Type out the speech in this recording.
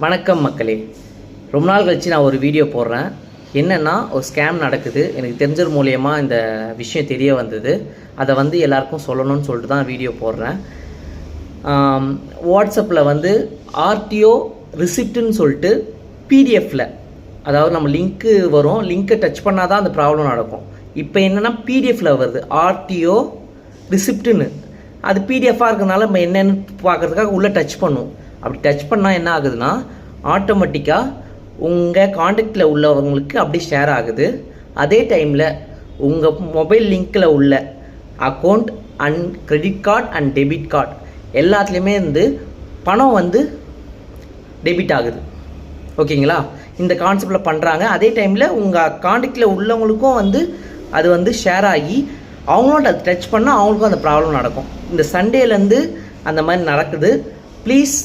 வணக்கம் மக்களே. ரொம்ப நாள் கழிச்சு நான் ஒரு வீடியோ போடுறேன். என்னென்னா, ஒரு ஸ்கேம் நடக்குது. எனக்கு தெரிஞ்சது மூலியமாக இந்த விஷயம் தெரிய வந்தது. அதை எல்லாருக்கும் சொல்லணும்னு சொல்லிட்டு தான் வீடியோ போடுறேன். வாட்ஸ்அப்பில் ஆர்டிஓ ரிசிப்ட்டுன்னு சொல்லிட்டு பிடிஎஃப்பில், அதாவது நம்ம லிங்க்கு வரும், லிங்க்கை டச் பண்ணால் தான் அந்த ப்ராப்ளம் நடக்கும். இப்போ என்னென்னா பிடிஎஃப்பில் வருது ஆர்டிஓ ரிசிப்ட்டுன்னு. அது பிடிஎஃபாக இருக்கிறதுனால நம்ம என்னென்னு பார்க்குறதுக்காக உள்ளே டச் பண்ணுவோம். அப்படி டச் பண்ணால் என்ன ஆகுதுன்னா, ஆட்டோமேட்டிக்காக உங்கள் காண்டாக்டில் உள்ளவங்களுக்கு அப்படி ஷேர் ஆகுது. அதே டைமில் உங்கள் மொபைல் லிங்க்கில் உள்ள account and credit card and debit card எல்லாத்துலேயுமே பணம் டெபிட் ஆகுது. ஓகேங்களா? இந்த கான்செப்டில் பண்ணுறாங்க. அதே டைமில் உங்கள் காண்டாக்டில் உள்ளவங்களுக்கும் அது ஷேர் ஆகி அவங்களோட அது டச் பண்ணால் அவங்களுக்கும் அந்த ப்ராப்ளம் நடக்கும். இந்த சண்டேலேருந்து அந்த மாதிரி நடக்குது. ப்ளீஸ்